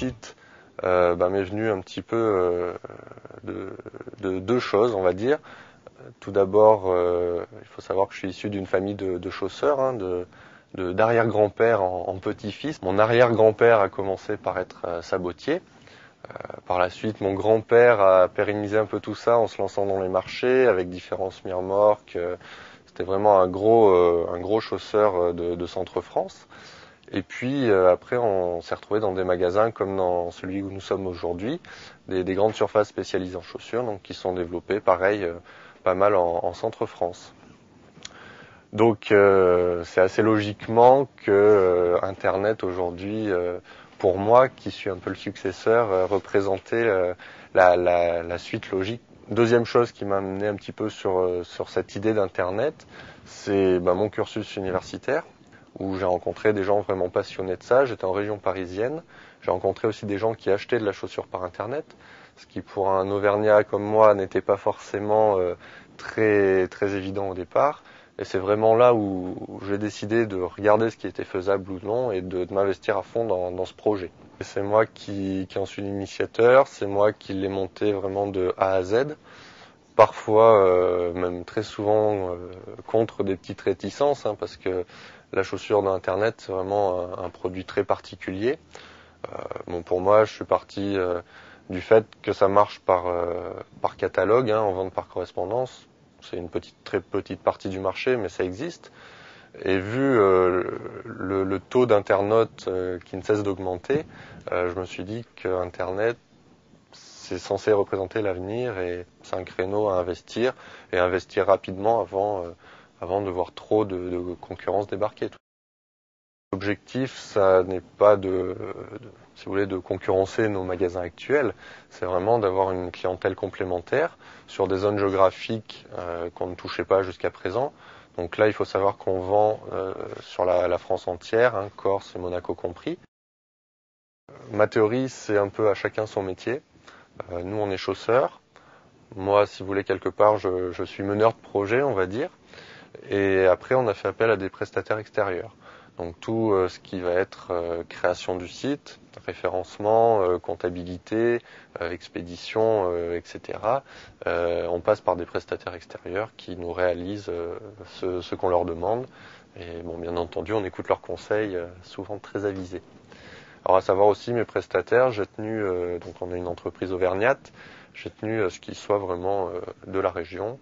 site m'est venu un petit peu de deux choses, on va dire. Tout d'abord, il faut savoir que je suis issu d'une famille de chausseurs, d'arrière-grand-père en petit-fils. Mon arrière-grand-père a commencé par être sabotier. Par la suite, mon grand-père a pérennisé un peu tout ça en se lançant dans les marchés avec différents semi-remorques. C'était vraiment un gros chausseur de Centre-France. Et puis après, on s'est retrouvé dans des magasins comme dans celui où nous sommes aujourd'hui, des grandes surfaces spécialisées en chaussures, donc qui sont développées, pareil, pas mal en Centre-France. Donc c'est assez logiquement que Internet aujourd'hui, pour moi, qui suis un peu le successeur, représentait la suite logique. Deuxième chose qui m'a amené un petit peu sur cette idée d'Internet, c'est mon cursus universitaire, où j'ai rencontré des gens vraiment passionnés de ça. J'étais en région parisienne. J'ai rencontré aussi des gens qui achetaient de la chaussure par Internet, ce qui pour un Auvergnat comme moi n'était pas forcément très évident au départ. Et c'est vraiment là où j'ai décidé de regarder ce qui était faisable ou non et de m'investir à fond dans ce projet. Et c'est moi qui en suis l'initiateur, c'est moi qui l'ai monté vraiment de A à Z. Parfois, même très souvent, contre des petites réticences, parce que la chaussure d'Internet, c'est vraiment un produit très particulier. Pour moi, je suis parti du fait que ça marche par catalogue, en vente par correspondance. C'est une très petite partie du marché, mais ça existe. Et vu le taux d'internautes qui ne cesse d'augmenter, je me suis dit qu'Internet, c'est censé représenter l'avenir et c'est un créneau à investir et investir rapidement avant de voir trop de concurrence débarquer. L'objectif, ça n'est pas si vous voulez, de concurrencer nos magasins actuels, c'est vraiment d'avoir une clientèle complémentaire sur des zones géographiques qu'on ne touchait pas jusqu'à présent. Donc là, il faut savoir qu'on vend sur la France entière, Corse et Monaco compris. Ma théorie, c'est un peu à chacun son métier. Nous, on est chausseurs. Moi, si vous voulez, quelque part, je suis meneur de projet, on va dire. Et après, on a fait appel à des prestataires extérieurs. Donc tout ce qui va être création du site, référencement, comptabilité, expédition, etc. On passe par des prestataires extérieurs qui nous réalisent ce qu'on leur demande. Et bien entendu, on écoute leurs conseils, souvent très avisés. Alors à savoir aussi, mes prestataires, j'ai tenu, donc on est une entreprise auvergnate, j'ai tenu à ce qu'ils soient vraiment de la région.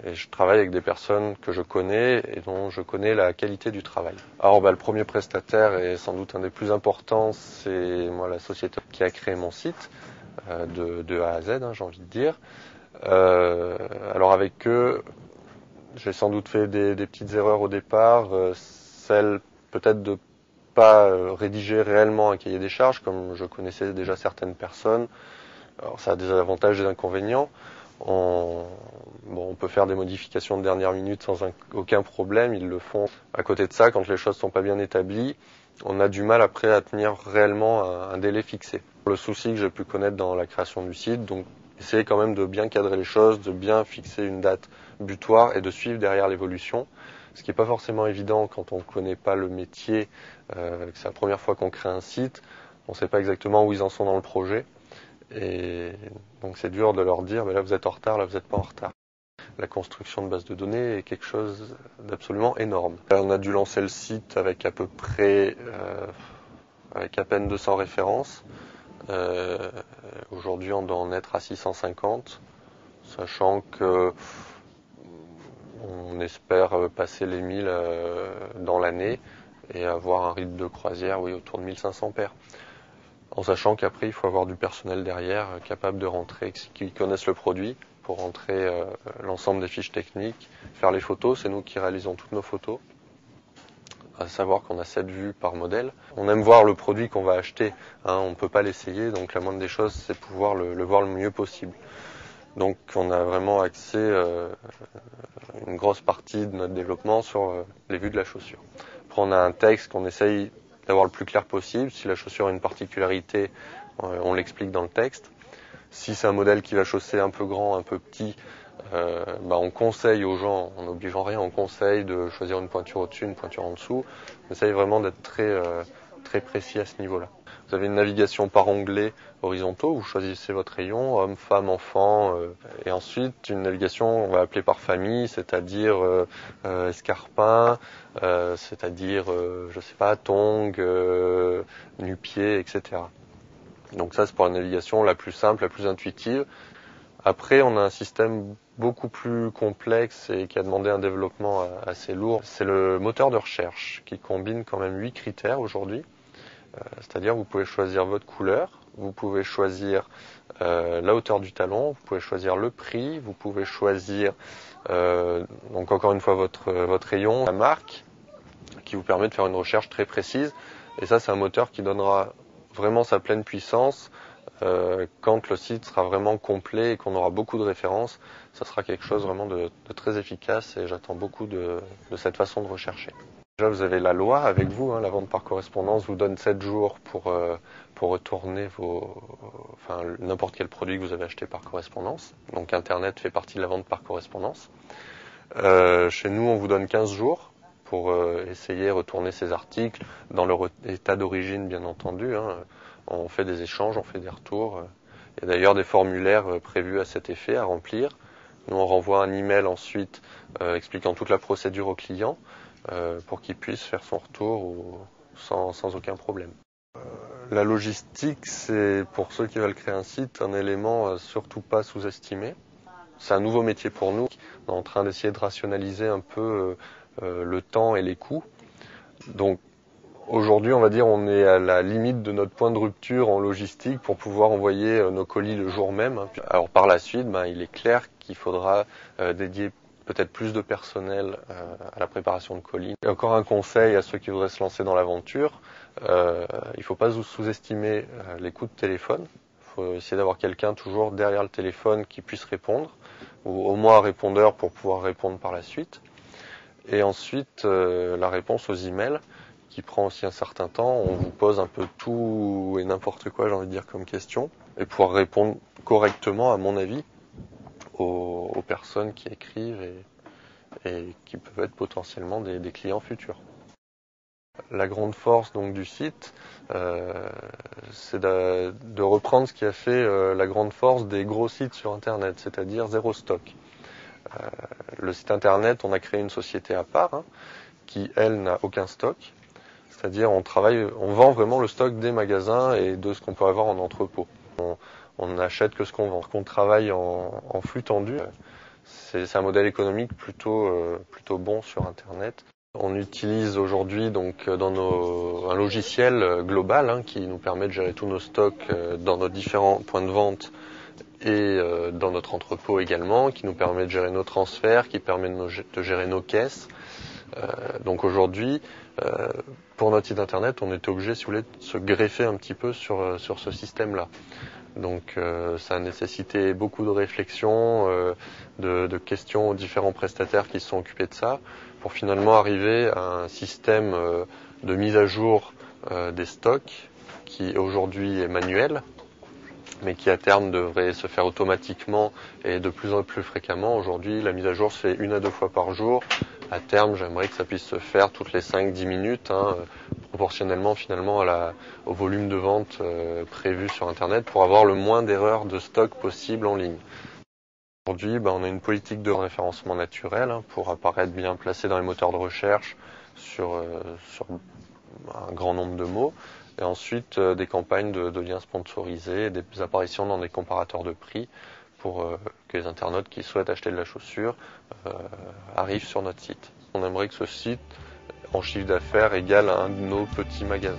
Et je travaille avec des personnes que je connais et dont je connais la qualité du travail. Alors le premier prestataire et sans doute un des plus importants, c'est moi la société qui a créé mon site de A à Z, j'ai envie de dire. Alors avec eux, j'ai sans doute fait des petites erreurs au départ, celle peut-être de pas rédiger réellement un cahier des charges, comme je connaissais déjà certaines personnes. Alors ça a des avantages et des inconvénients. On peut faire des modifications de dernière minute sans aucun problème, ils le font. À côté de ça, quand les choses sont pas bien établies, on a du mal après à tenir réellement un délai fixé. Le souci que j'ai pu connaître dans la création du site, donc essayer quand même de bien cadrer les choses, de bien fixer une date butoir et de suivre derrière l'évolution. Ce qui n'est pas forcément évident quand on ne connaît pas le métier, que c'est la première fois qu'on crée un site, on ne sait pas exactement où ils en sont dans le projet. Et donc c'est dur de leur dire, là vous êtes en retard, là vous n'êtes pas en retard. La construction de bases de données est quelque chose d'absolument énorme. On a dû lancer le site avec à peu près, avec à peine 200 références. Aujourd'hui on doit en être à 650, sachant que on espère passer les 1000 dans l'année et avoir un rythme de croisière autour de 1500 paires. En sachant qu'après, il faut avoir du personnel derrière capable de rentrer, qui connaissent le produit, pour rentrer l'ensemble des fiches techniques, faire les photos. C'est nous qui réalisons toutes nos photos. À savoir qu'on a 7 vues par modèle. On aime voir le produit qu'on va acheter. On ne peut pas l'essayer, donc la moindre des choses, c'est pouvoir le voir le mieux possible. Donc on a vraiment axé une grosse partie de notre développement sur les vues de la chaussure. Après, on a un texte qu'on essaye d'avoir le plus clair possible. Si la chaussure a une particularité, on l'explique dans le texte. Si c'est un modèle qui va chausser un peu grand, un peu petit, on conseille aux gens, en n'obligeant rien, on conseille de choisir une pointure au-dessus, une pointure en dessous. On essaye vraiment d'être très précis à ce niveau-là. Vous avez une navigation par onglets horizontaux, vous choisissez votre rayon, homme, femme, enfant, et ensuite une navigation, on va appeler par famille, c'est-à-dire escarpin, c'est-à-dire, je sais pas, tongs, nu-pieds, etc. Donc ça, c'est pour la navigation la plus simple, la plus intuitive. Après, on a un système beaucoup plus complexe et qui a demandé un développement assez lourd. C'est le moteur de recherche qui combine quand même 8 critères aujourd'hui. C'est-à-dire vous pouvez choisir votre couleur, vous pouvez choisir la hauteur du talon, vous pouvez choisir le prix, vous pouvez choisir donc encore une fois votre rayon, la marque, qui vous permet de faire une recherche très précise. Et ça, c'est un moteur qui donnera vraiment sa pleine puissance quand le site sera vraiment complet et qu'on aura beaucoup de références. Ça sera quelque chose vraiment de très efficace et j'attends beaucoup de cette façon de rechercher. Déjà, vous avez la loi avec vous, hein, la vente par correspondance vous donne 7 jours pour retourner n'importe quel produit que vous avez acheté par correspondance. Donc Internet fait partie de la vente par correspondance. Chez nous, on vous donne 15 jours pour essayer de retourner ces articles dans leur état d'origine, bien entendu. Hein. On fait des échanges, on fait des retours. Il y a d'ailleurs des formulaires prévus à cet effet à remplir. Nous, on renvoie un email ensuite expliquant toute la procédure au client pour qu'il puisse faire son retour sans aucun problème. La logistique, c'est pour ceux qui veulent créer un site un élément surtout pas sous-estimé. C'est un nouveau métier pour nous. On est en train d'essayer de rationaliser un peu le temps et les coûts. Donc aujourd'hui, on va dire, on est à la limite de notre point de rupture en logistique pour pouvoir envoyer nos colis le jour même. Alors par la suite, il est clair qu'il faudra dédier peut-être plus de personnel à la préparation de colis. Et encore un conseil à ceux qui voudraient se lancer dans l'aventure, il ne faut pas sous-estimer les coûts de téléphone. Il faut essayer d'avoir quelqu'un toujours derrière le téléphone qui puisse répondre, ou au moins un répondeur pour pouvoir répondre par la suite. Et ensuite, la réponse aux emails, qui prend aussi un certain temps. On vous pose un peu tout et n'importe quoi, j'ai envie de dire, comme question, et pouvoir répondre correctement, à mon avis, aux personnes qui écrivent et qui peuvent être potentiellement des clients futurs. La grande force donc du site, c'est de reprendre ce qui a fait la grande force des gros sites sur Internet, c'est-à-dire zéro stock. Le site Internet, on a créé une société à part qui, elle, n'a aucun stock. C'est-à-dire on vend vraiment le stock des magasins et de ce qu'on peut avoir en entrepôt. On n'achète que ce qu'on vend. On travaille en flux tendu. C'est un modèle économique plutôt bon sur Internet. On utilise aujourd'hui donc un logiciel global qui nous permet de gérer tous nos stocks dans nos différents points de vente et dans notre entrepôt également, qui nous permet de gérer nos transferts, qui permet de gérer nos caisses. Donc aujourd'hui, pour notre site internet, on était obligé, si vous voulez, de se greffer un petit peu sur ce système-là. Donc ça a nécessité beaucoup de réflexion, de questions aux différents prestataires qui se sont occupés de ça, pour finalement arriver à un système de mise à jour des stocks qui aujourd'hui est manuel, mais qui à terme devrait se faire automatiquement et de plus en plus fréquemment. Aujourd'hui, la mise à jour se fait 1 à 2 fois par jour. À terme, j'aimerais que ça puisse se faire toutes les 5-10 minutes, proportionnellement finalement au volume de vente prévu sur Internet, pour avoir le moins d'erreurs de stock possible en ligne. Aujourd'hui, on a une politique de référencement naturel pour apparaître bien placé dans les moteurs de recherche sur un grand nombre de mots. Et ensuite, des campagnes de liens sponsorisés, des apparitions dans des comparateurs de prix pour que les internautes qui souhaitent acheter de la chaussure arrivent sur notre site. On aimerait que ce site, en chiffre d'affaires, égale un de nos petits magasins.